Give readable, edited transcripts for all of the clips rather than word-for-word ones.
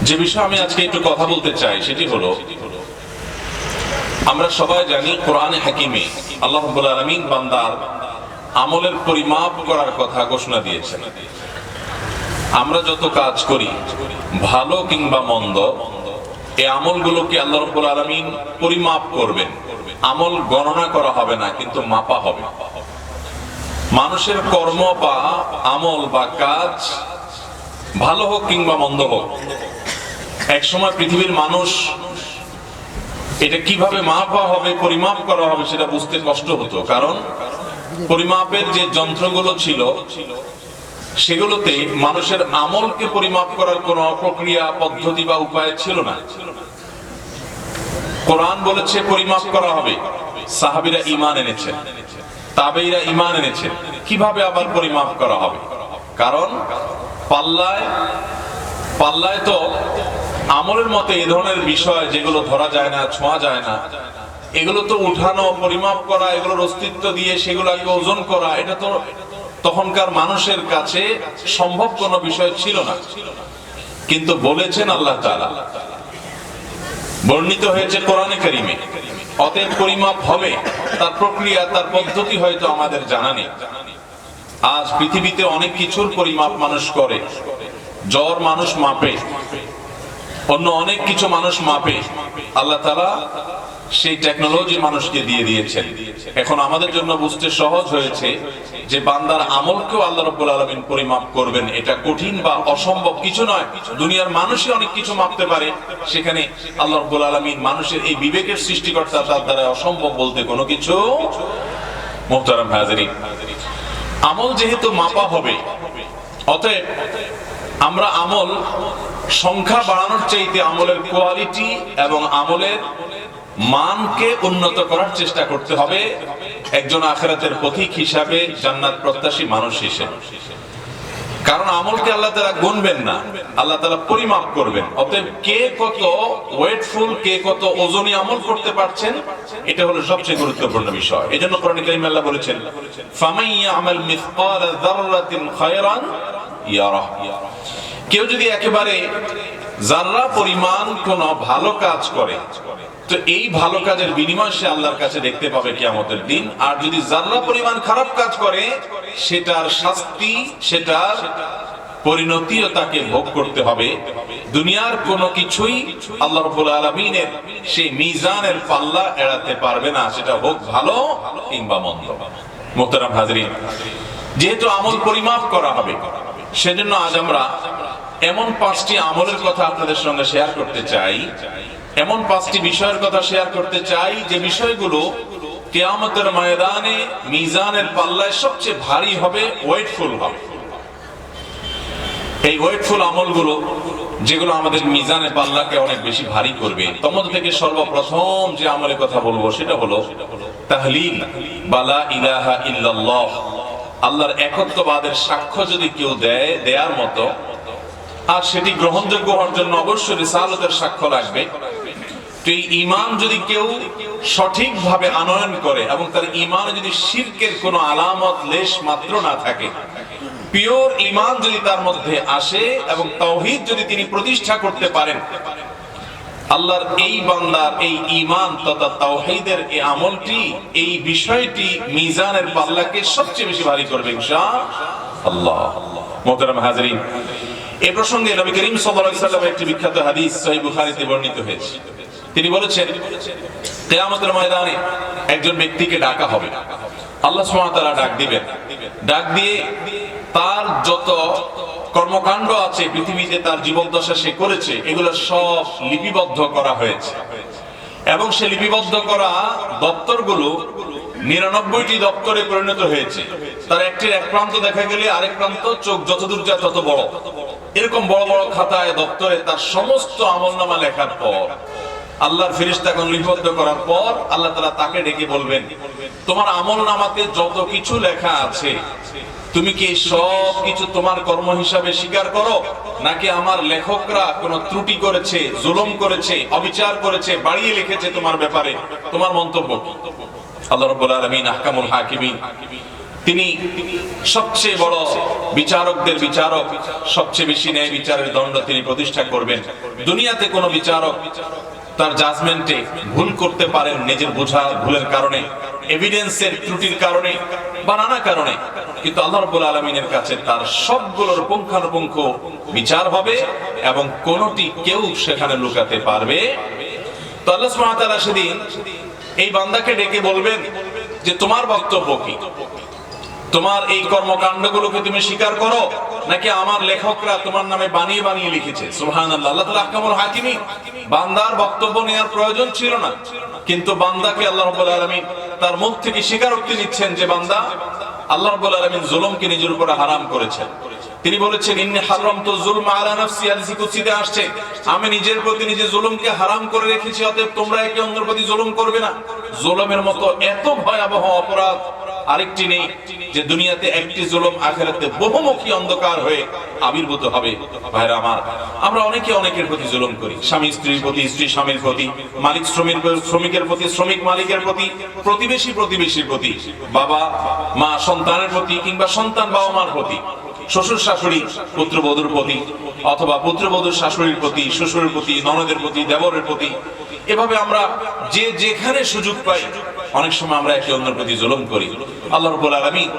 যে বিষয়ে আমি আজকে একটু কথা বলতে চাই সেটি হলো, আমরা সবাই জানি কোরআনে হাকিমে আল্লাহ রাব্বুল আলামিন বান্দার আমলের পরিমাপ করার কথা ঘোষণা দিয়েছেন। আমরা যত কাজ করি, ভালো কিংবা মন্দ, এই আমলগুলোকে আল্লাহ রাব্বুল আলামিন পরিমাপ করবেন। আমল গণনা করা হবে না, কিন্তু মাপা হবে। মানুষের কর্ম বা আমল বা কাজ ভালো হোক কিংবা মন্দ হোক, একসময় পৃথিবীর মানুষ এটা কিভাবে মাপা হবে, পরিমাপ করা হবে সেটা বুঝতে কষ্ট হতো। কারণ পরিমাপের যে যন্ত্রগুলো ছিল সেগুলোতে মানুষের আমলকে পরিমাপ করার কোনো প্রক্রিয়া, পদ্ধতি বা উপায় ছিল না। কোরআন বলেছে পরিমাপ করা হবে। সাহাবীরা ঈমান এনেছেন, তাবেঈরা ঈমান এনেছেন। কিভাবে আবার পরিমাপ করা হবে? কারণ পাল্লায় তো আমলের মতে এই ধরনের বিষয় যেগুলো ধরা যায় না, ছোঁয়া যায় না, এগুলো তো উঠানো, পরিমাপ করা, এগুলোর অস্তিত্ব দিয়ে সেগুলোকে ওজন করা, এটা তো তখনকার মানুষের কাছে সম্ভব কোনো বিষয় ছিল না। কিন্তু বলেছেন আল্লাহ তাআলা, বর্ণিত হয়েছে কোরআনে কারীমে, অতএব পরিমাপ হবে। তার প্রক্রিয়া, তার পদ্ধতি হয়তো আমাদের জানা নেই। আজ পৃথিবীতে অনেক কিছুর পরিমাপ মানুষ করে। জ্বর মানুষ মাপে, অন্য অনেক কিছু মানুষ মাপে। আল্লাহ তাআলা সেই টেকনোলজি মানুষকে দিয়ে দিয়েছেন। এখন আমাদের জন্য বুঝতে সহজ হয়েছে যে বান্দার আমলকেও আল্লাহ রাব্বুল আলামিন পরিমাপ করবেন। এটা কঠিন বা অসম্ভব কিছু নয়। দুনিয়ার মানুষই অনেক কিছু মাপতে পারে, সেখানে আল্লাহ রাব্বুল আলামিন মানুষের এই বিবেকের সৃষ্টিকর্তা, তার দ্বারা অসম্ভব বলতে কোনো কিছু। মুহতারাম হাজিরিন, আমল যেহেতু মাপা হবে, অতএব আমরা আমল সংখ্যা বাড়ানোর চাইতে আমলের কোয়ালিটি এবং আমলের মানকে উন্নত করার চেষ্টা করতে হবে, একজন আখিরাতের পথিক হিসাবে, জান্নাত প্রত্যাশী মানুষ হিসেবে। কারণ আমলকে আল্লাহ তাআলা গুনবেন না, আল্লাহ তাআলা পরিমাপ করবেন। অতএব কে কত ওয়েটফুল, কে কত ওজনী আমল করতে পারছেন, এটা হলো সবচেয়ে গুরুত্বপূর্ণ বিষয়। এজন্য কোরআনে কারীমে আল্লাহ বলেছেন, ফামান ইয়ামাল মিসকালা যাররাতিন খায়রান ইয়ারাহ। কেউ যদি একেবারে যাররা পরিমাণ কোন ভালো কাজ করে, তো এই ভালো কাজের বিনিময় সে আল্লাহর কাছে দেখতে পাবে কিয়ামতের দিন। আর যদি যাররা পরিমাণ খারাপ কাজ করে, সেটার শাস্তি, সেটার পরিণতিও তাকে ভোগ করতে হবে। দুনিয়ার কোনো কিছুই আল্লাহ রাব্বুল আলামিনের সেই মিজানের পাল্লা এড়াতে পারবে না, সেটা হোক ভালো কিংবা মন্দ। মুহতারাম হাজিরিন, যেহেতু আমল পরিমাপ করা হবে, সেজন্য আজ আমরা এমন 5টি আমলের কথা আপনাদের সঙ্গে শেয়ার করতে চাই, এমন 5টি বিষয়ের কথা শেয়ার করতে চাই যে বিষয়গুলো কিয়ামতের ময়দানে মিজানের পাল্লায় সবচেয়ে ভারী হবে, ওয়েটফুল হবে। এই ওয়েটফুল আমলগুলো যেগুলো আমাদের মিজানের পাল্লাকে অনেক বেশি ভারী করবে, তোমার থেকে সর্বপ্রথম যে আমলের কথা বলবো সেটা হলো তাহলিল বা লা ইলাহা ইল্লাল্লাহ। আল্লাহর একত্ববাদের সাক্ষ্য যদি কেউ দেয়ার মতো, আর সেটি গ্রহণযোগ্য হওয়ার জন্য অবশ্যই রিসালাতের সাক্ষ্য লাগবে। তো এই ঈমান যদি কেউ সঠিকভাবে আনয়ন করে এবং তার ঈমানে যদি শিরকের কোনো আলামত লেশ মাত্র না থাকে, পিওর ঈমান যদি তার মধ্যে আসে এবং তাওহীদ যদি তিনি প্রতিষ্ঠা করতে পারেন, আল্লাহর এই বান্দার এই ঈমান তথা তাওহীদের এই আমলটি, এই বিষয়টি মিজানের পাল্লাকে সবচেয়ে বেশি ভারী করবে ইনশাআল্লাহ। মুহতারাম হাজিরিন, এই প্রসঙ্গে নবী করিম সাল্লাল্লাহু আলাইহি ওয়াসাল্লামের একটি বিখ্যাত হাদিস সহিহ বুখারীতে বর্ণিত হয়েছে। তিনি বলেছেন, কিয়ামতের ময়দানে একজন ব্যক্তিকে ডাকা হবে। আল্লাহ সুবহানাহু ওয়া তাআলা ডাক দিবেন। ডাক দিয়ে তার যত কর্মকাণ্ড আছে পৃথিবীতে, তার জীবদ্দশা সে করেছে, এগুলো সব লিপিবদ্ধ করা হয়েছে। এবং সে লিপিবদ্ধ করা দপ্তরগুলো 99টি দপ্তরে পরিণত হয়েছে। তার একটির এক প্রান্ত দেখা গেলে আরেক প্রান্ত চোখ যতদূর যায় তত বড়। এরকম বড় বড় খাতায়, দপ্তরে তার সমস্ত আমলনামা লেখার পর, আল্লাহর ফেরেশতাগণ লিপিবদ্ধ করার পর, আল্লাহ তাআলা তাকে ডেকে বলবেন, তোমার আমলনামাতে যত কিছু লেখা আছে, তুমি কি সব কিছু তোমার কর্ম হিসাবে স্বীকার করো, নাকি আমার লেখকরা কোনো ত্রুটি করেছে, জুলুম করেছে, অবিচার করেছে, বাড়িয়ে লিখেছে তোমার ব্যাপারে? তোমার মন্তব্য কি? আল্লাহ রাব্বুল আলামিন আহকামুল হাকিমিন তিনি সবচেয়ে বড় বিচারকদের বিচারক, সবচেয়ে বেশি ন্যায় বিচারের দণ্ড তিনি প্রতিষ্ঠা করবেন। দুনিয়াতে কোনো বিচারক তার জাজমেন্টে ভুল করতে পারেন নিজের বোঝা ভুলের কারণে, এভিডেন্সের ত্রুটির কারণে বা নানা কারণে, কিন্তু আল্লাহ রাব্বুল আলামিনের কাছে তার সবগুলোর পুঙ্খানুপুঙ্খ বিচার হবে এবং কোনটি কেউ সেখানে লুকাতে পারবে। তো আল্লাহ সুবহানাহু ওয়া তাআলা সেদিন এই বান্দাকে ডেকে বলবেন যে তোমার বক্তব্য কি, তোমার এই কর্মকাণ্ডগুলোকে তুমি স্বীকার করো নাকি আমার লেখকরা তোমার নামে বানিয়ে বানিয়ে লিখেছে। সুবহানাল্লাহ, আল্লাহ তাআলা আহকামুল হাকিমিন। বান্দার বক্তব্য নেওয়ার প্রয়োজন ছিল না, কিন্তু বান্দাকে আল্লাহ রাব্বুল আলামিন তার মুখ থেকে স্বীকারোক্তি নিচ্ছেন যে বান্দা, আল্লাহ রাব্বুল আলামিন জুলুমকে নিজের উপরে হারাম করেছেন। তিনি বলেছেন ইন্নী হারামতু যুলমা আলা নাফসি, হাদিসে কুদসিতে আসছে আমি নিজের প্রতি নিজে জুলুমকে হারাম করে রেখেছি, অতএব তোমরা একে অন্যের প্রতি জুলুম করবে না। জুলুমের মতো এত ভয়াবহ অপরাধ আরেকটি নেই যে দুনিয়াতে একটি জুলুম আখিরাতে বহুমুখী অন্ধকার হয়ে আবির্ভূত হবে। ভাইরা আমার, আমরা অনেকে অনেকের প্রতি জুলুম করি, স্বামী স্ত্রীর প্রতি, স্ত্রী স্বামীর প্রতি, মালিক শ্রমিকের প্রতি, শ্রমিক মালিকের প্রতি, প্রতিবেশী প্রতিবেশীর প্রতি, বাবা মা সন্তানের প্রতি, কিংবা সন্তান বাবা মার প্রতি, শ্বশুর শাশুড়ি পুত্রবধূর প্রতি, অথবা পুত্রবধূর শাশুড়ির প্রতি, শ্বশুরের প্রতি, ননদের প্রতি, দেবরের প্রতি। এভাবে আমরা যে যেখানে সুযোগ পাই অনেক সময় আমরা একে অন্যের প্রতি জুলুম করি। আল্লাহ রাব্বুল আলামিন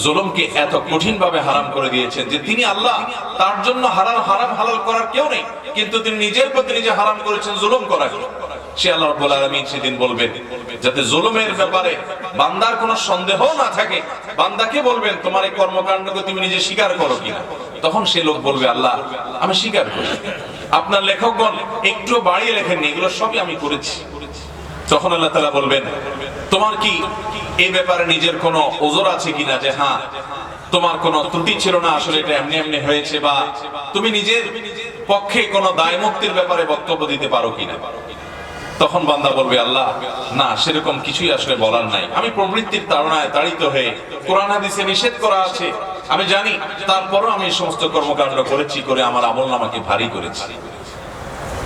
জুলুমকে এত কঠিন ভাবে হারাম করে দিয়েছেন যে তিনি আল্লাহ, তার জন্য হারাম হালাল করার কেউ নেই, কিন্তু তিনি নিজের প্রতি নিজে হারাম করেছেন জুলুম করার। সে আল্লাহ রাব্বুল আলামিন সেদিন বলবেন, যাতে জুলুমের ব্যাপারে বান্দার কোনো সন্দেহ না থাকে, বান্দাকে বলবেন তোমার এই কর্মকাণ্ডকে তুমি নিজে স্বীকার করো কিনা। তখন সে লোক বলবে আল্লাহ আমি স্বীকার করি, আপনার লেখকগণ একটু বাড়িয়ে লেখেননি, এগুলো সবই আমি করেছি। তখন আল্লাহ তাআলা বলবেন তোমার কি এই ব্যাপারে নিজের কোনো ওজর আছে কিনা, যে হ্যাঁ তোমার কোনো ত্রুটি ছিল না, আসলে এটা এমনি এমনি হয়েছে, বা তুমি নিজের পক্ষে কোনো দায় মুক্তির ব্যাপারে বক্তব্য দিতে পারো কিনা। তখন বান্দা বলবে আল্লাহ না, সেরকম কিছুই আসলে বলার নাই, আমি প্রবৃত্তির তাড়নায় তাড়িত হয়ে, কোরআন হাদিসে নিষেধ করা আছে আমি জানি, তারপরও আমি এই সমস্ত কর্মকাণ্ড করেছি, করে আমার আমলনামাকে ভারী করেছি।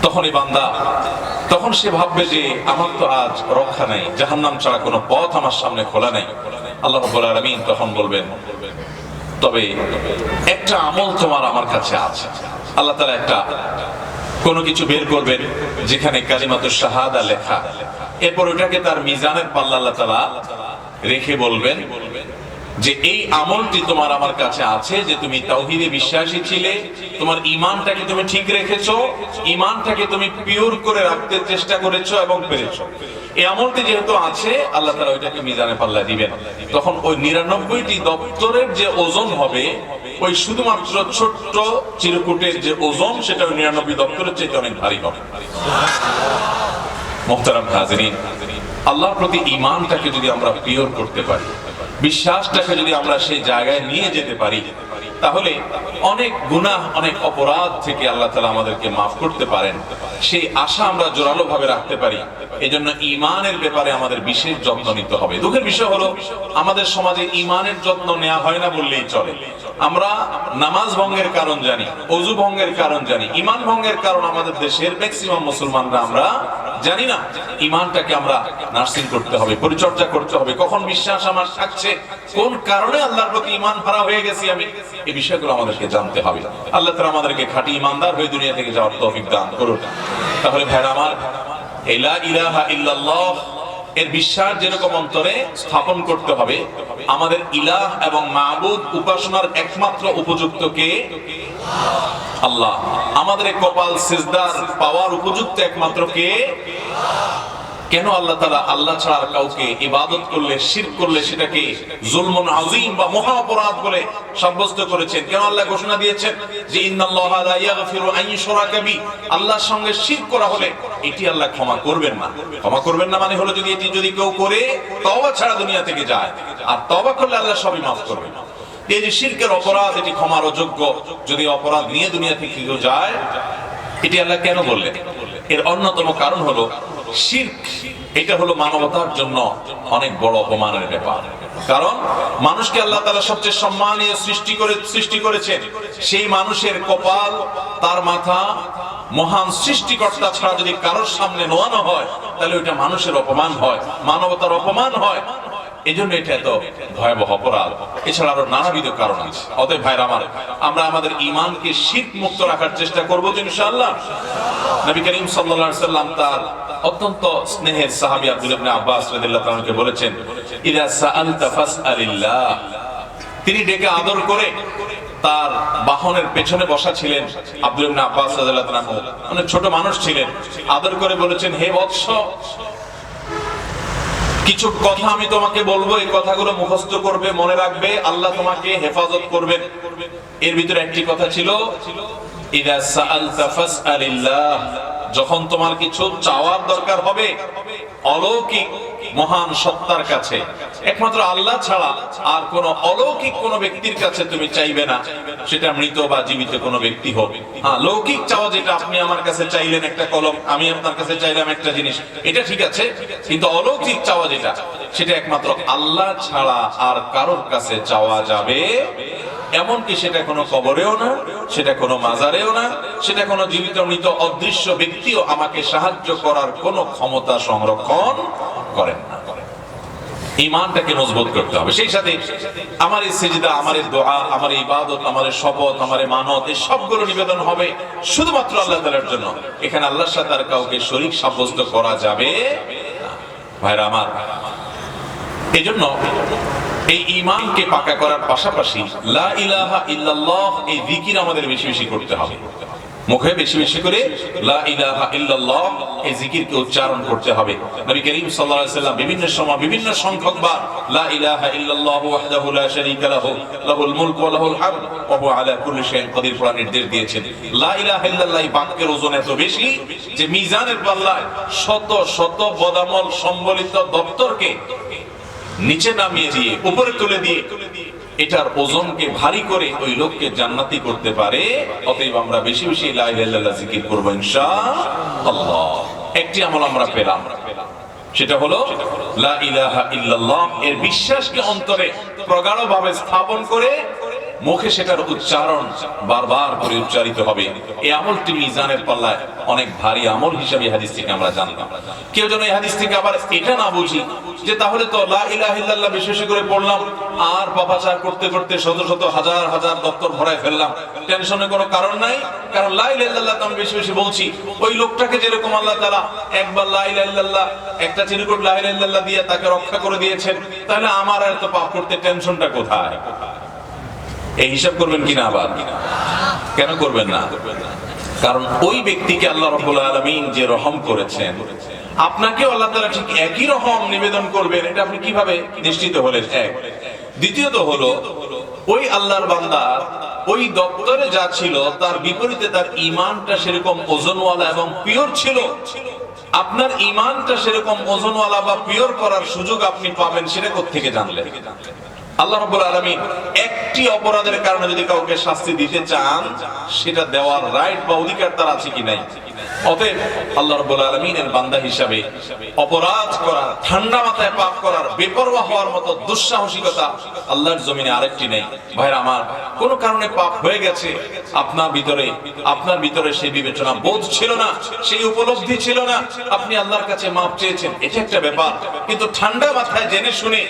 তখন এই বান্দা, তখন সে ভাববে যে আমার তো আজ রক্ষা নাই, জাহান্নাম ছাড়া কোনো পথ আমার সামনে খোলা নাই। আল্লাহ রাব্বুল আলামিন তখন বলবেন তবে একটা আমল তোমার আমার কাছে আছে। আল্লাহ তাআলা একটা কোনো কিছু বের করবেন যেখানে কালিমাতুশ শাহাদা লেখা, এরপর ওটাকে তার মিজানের পাল্লা আল্লাহ তাআলা রেখে বলবেন যে এই আমলটি তোমার আমার কাছে আছে, যে তুমি তাওহীদে বিশ্বাসী ছিলে, তোমার ঈমানটাকে তুমি ঠিক রেখেছো, ঈমানটাকে তুমি পিওর করে রাখতে চেষ্টা করেছো এবং পেরেছো। এই আমলটি যেহেতু আছে, আল্লাহ তাআলা ওইটাকে মিজানে পাল্লা দিবেন। তখন ওই 99টি দপ্তরের যে ওজন হবে, ওই শুধুমাত্র ছোট্ট চিরকুটের যে ওজন, সেটা 99 দপ্তরের চেয়ে অনেক ভারী হবে। মুহতারাম হাজিরিন, আল্লাহর প্রতি ঈমানটাকে যদি আমরা পিওর করতে পারি, বিশ্বাসটাকে যদি আমরা সেই জায়গায় নিয়ে যেতে পারি, তাহলে অনেক গুনাহ, অনেক অপরাধ থেকে আল্লাহ তাআলা আমাদেরকে মাফ করতে পারেন, সেই আশা আমরা জোরালো ভাবে রাখতে পারি। এজন্য ঈমানের ব্যাপারে আমাদের বিশেষ যত্ন নিতে হবে। দুঃখের বিষয় হলো আমাদের সমাজে ঈমানের যত্ন নেওয়া হয় না বললেই চলে। আমরা নামাজ ভঙ্গের কারণ জানি, ওযু ভঙ্গের কারণ জানি, ঈমান ভঙ্গের কারণ আমাদের দেশের ম্যাক্সিমাম মুসলমানরা আমরা জানি না। ঈমানটাকে আমরা নার্সিং করতে হবে, পরিচর্যা করতে হবে। কখন বিশ্বাস আমার থাকছে, কোন কারণে আল্লাহর প্রতি ঈমান হারা হয়ে গেছি আমি, এই বিষয়গুলো আমাদেরকে জানতে হবে। আল্লাহ তাআলা আমাদেরকে খাঁটি ঈমানদার হয়ে দুনিয়া থেকে যাওয়ার তৌফিক দান করুন। তাহলে ভাইরা আমার, লা ইলাহা ইল্লাল্লাহ এর বিশ্বাস যেরকম অন্তরে স্থাপন করতে হবে, আমাদের ইলাহ এবং মাবুদ উপাসনার একমাত্র উপযুক্ত কে? আল্লাহ। আমাদের কপাল সিজদার পাওয়ার উপযুক্ত একমাত্র কে? কেন আল্লাহ তাআলা আল্লাহ ছাড়া কাউকে ইবাদত করলে, শিরক করলে সেটাকে জুলমুন আযীম বা মহা অপরাধ বলে সাব্যস্ত করেছেন? কেন আল্লাহ ঘোষণা দিয়েছেন যে ইন্নাল্লাহা লা ইয়াগফিরু আন ইউশরাকা বি, আল্লাহর সঙ্গে শিরক করা হলে এটি আল্লাহ ক্ষমা করবেন না। ক্ষমা করবেন না মানে হলো যদি কেউ করে তওবা ছাড়া দুনিয়া থেকে যায়, আর তওবা করলে আল্লাহ সবই মাফ করবেন। এই যে শিরকের অপরাধ, এটি ক্ষমার অযোগ্য। যদি অপরাধ নিয়ে দুনিয়া থেকে কেউ যায়, এটি আল্লাহ কেন বললেন? এর অন্যতম কারণ হলো শিরক, এটা হলো মানবতার জন্য অনেক বড় অপমানের ব্যাপার। কারণ মানুষকে আল্লাহ তাআলা সবচেয়ে সম্মানীয় সৃষ্টি করেছেন, সেই মানুষের কপাল, তার মাথা মহান সৃষ্টিকর্তা ছাড়া যদি কারোর সামনে নোয়ানো হয়, তাহলে ওইটা মানুষের অপমান হয়, মানবতার অপমান হয়। এজন্য এটা এত ভয়াবহ অপরাধ। এছাড়া আরো নানাবিধ কারণ আছে। অতএব ভাইরা আমার, আমরা আমাদের ঈমানকে শিরক মুক্ত রাখার চেষ্টা করব তো ইনশাআল্লাহ। নবী করিম সাল্লাল্লাহু আলাইহি সাল্লাম তার অত্যন্ত স্নেহের সাহাবী আব্দুল্লাহ ইবনে আব্বাস রাদিয়াল্লাহু তাআলাকে বলেছেন, ইযা সাআলতা ফাসআলিল্লাহ। তিনি ডেকে আদর করে তার বাহনের পেছনে বসা ছিলেন আব্দুল্লাহ ইবনে আব্বাস রাদিয়াল্লাহু তাআলা, অনেক ছোট মানুষ ছিলেন। আদর করে বলেছেন, হে বৎস, কিছু কথা আমি তোমাকে বলবো, এই কথাগুলো মুখস্থ করবে, মনে রাখবে, আল্লাহ তোমাকে হেফাজত করবেন। এর ভিতরে একটি কথা ছিল, ইযা সাআলতা ফাসআলিল্লাহ। যখন তোমার কিছু চাওয়ার দরকার হবে অলৌকিক মহান সত্তার কাছে, একমাত্র আল্লাহ ছাড়া আর কোন অলৌকিক কোন ব্যক্তির কাছে তুমি চাইবে না, সেটা মৃত বা জীবিত কোন ব্যক্তি হবে। হ্যাঁ, লৌকিক চাওয়া যেটা, আপনি আমার কাছে চাইলেন একটা কলম, আমি আপনার কাছে চাইলাম একটা জিনিস, এটা ঠিক আছে, কিন্তু অলৌকিক চাওয়া যেটা, সেটা একমাত্র আল্লাহ ছাড়া আর কারোর কাছে চাওয়া যাবে। এমনকি সেটা কোনো কবরেও না, সেটা কোনো মাজারেও না, সেটা কোনো জীবিত মৃত অদৃশ্য ব্যক্তিও আমাকে সাহায্য করার কোনো ক্ষমতা সংরক্ষণ করেন না। ঈমানটাকে মজবুত করতে হবে। সেই সাথে আমার এই সিজদা, আমার এই দোয়া, আমার এই ইবাদত, আমার এই শপথ, আমার এই মানত, এই সবগুলো নিবেদন হবে শুধুমাত্র আল্লাহ তাআলার জন্য। এখানে আল্লাহর সাথে আর কাউকে শরীক সাব্যস্ত করা যাবে না। ভাইরা আমার, এজন্য এই ঈমানকে পাকা করার পাশাপাশি লা ইলাহা ইল্লাল্লাহ এই জিকির আমাদের বেশি বেশি করতে হবে। মুখে বেশি বেশি করে লা ইলাহা ইল্লাল্লাহ এই জিকিরকে উচ্চারণ করতে হবে। নবী করিম সাল্লাল্লাহু আলাইহি ওয়াসাল্লাম বিভিন্ন সময় বিভিন্ন সংখ্যকবার লা ইলাহা ইল্লাল্লাহ ওয়াহদাহু লা শারীকা লাহু লাহুল মুলকু ওয়া লাহুল হামদ ওয়া হুয়া আলা কুল্লি শাইইন কাদির পড়ার নির্দেশ দিয়েছেন। লা ইলাহা ইল্লাল্লাহ এই বাক্যের ওজন এত বেশি যে মিজানের পাল্লায় শত শত বদামল সম্বলিত দপ্তরকে নিচে নামিয়ে দিয়ে উপরে তুলে দিয়ে এটার ওজনকে ভারী করে ওই লোককে জান্নাতি করতে পারে। অতএব আমরা বেশি বেশি লা ইলাহা ইল্লাল্লাহ জিকির করব ইনশাআল্লাহ। একটি আমল আমরা পেলাম, সেটা হলো লা ইলাহা ইল্লাল্লাহ এর বিশ্বাসকে অন্তরে প্রগাঢ়ভাবে স্থাপন করে মুখে সেটার উচ্চারণ বারবার করে উচ্চারিত হবে। এই আমলটি মিজানের পাল্লায় অনেক ভারী আমল হিসেবে হাদিস থেকে আমরা জানলাম। কেউ যেন এই হাদিস থেকে আবার এটা না বুঝি যে তাহলে তো লা ইলাহা ইল্লাল্লাহ বিশেষ করে পড়লাম আর পাপাচার করতে করতে শত শত হাজার হাজার দপ্তর ভরায় ফেললাম, টেনশনের কোনো কারণ নাই। কারণ লা ইলাহা ইল্লাল্লাহ আমি বেশি বেশি বলছি, ওই লোকটাকে যেরকম আল্লাহ তাআলা একবার লা ইলাহা ইল্লাল্লাহ একটা চিরকুট লা ইলাহা ইল্লাল্লাহ দিয়ে তাকে রক্ষা করে দিয়েছেন, তাহলে আমার আর তো পাপ করতে টেনশনটা কোথায়? এই হিসাব করবেন কিনা? আবার কেন করবেন না? কারণ ওই ব্যক্তিকে আল্লাহ রাব্বুল আলামিন যে রহম করেছেন, আপনাকেও আল্লাহ তাআলা ঠিক একই রহম নিবেদন করবেন, এটা আপনি কিভাবে নিশ্চিত হলেন? এক। দ্বিতীয়ত হলো ওই আল্লাহর বান্দা ওই দপ্তরে যা ছিল তার বিপরীতে তার ঈমানটা সেরকম ওজনওয়ালা এবং পিওর ছিল। আপনার ঈমানটা সেরকম ওজনওয়ালা বা পিওর করার সুযোগ আপনি পাবেন, সেটা কোত্থেকে জানলেন? আল্লাহ রাব্বুল আলামিন একটি অপরাধের কারণে যদি কাউকে শাস্তি দিতে চান, সেটা দেওয়ার রাইট বা অধিকার তার আছে কি নাই? অতএব আল্লাহ রাব্বুল আলামিনের বান্দা হিসাবে অপরাধ করার, ঠান্ডা মাথায় পাপ করার, বেপরোয়া হওয়ার মতো দুঃসাহসিকতা আল্লাহর জমিনে আরেকটি নেই। ভাইরা আমার, কোন কারণে পাপ হয়ে গেছে, আপনার ভিতরে সেই বিবেচনা বোধ ছিল না, সেই উপলব্ধি ছিল না, আপনি আল্লাহর কাছে মাপ চেয়েছেন, এটা একটা ব্যাপার। কিন্তু ঠান্ডা মাথায় জেনে শুনে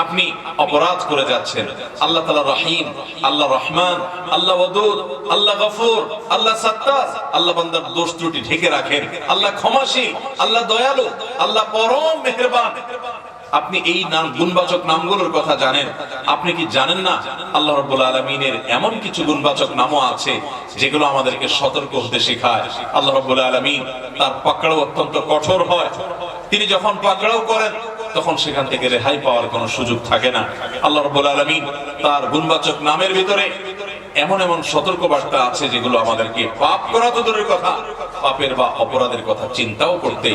আপনি অপরাধ করে যাচ্ছেন। আল্লাহ তাআলা রহিম, আল্লাহ রহমান, আল্লাহ ওয়াদুদ, আল্লাহ গফুর, আল্লাহ সাত্তার, আল্লাহ বান্দার দোষ ত্রুটি ঢেকে রাখেন, আল্লাহ ক্ষমাশীল, আল্লাহ দয়ালু, আল্লাহ পরম মেহেরবান। আপনি এই নাম গুণবাচক নামগুলোর কথা জানেন। আপনি কি জানেন না আল্লাহ রাব্বুল আলামিনের এমন কিছু গুণবাচক নামও আছে যেগুলো আমাদেরকে সতর্ক হতে শেখায়? আল্লাহ রাব্বুল আলামিন তার পাকড়াও অত্যন্ত কঠোর হয়। তিনি যখন পাকড়াও করেন তখন সেখান থেকে রেহাই পাওয়ার কোনো সুযোগ থাকে না। আল্লাহ রাব্বুল আলামিন তার গুণবাচক নামের ভিতরে এমন এমন সতর্ক বার্তা আছে যেগুলো আমাদেরকে পাপ করা তো দূরের কথা, পাপের বা অপরাধের কথা চিন্তাও করতে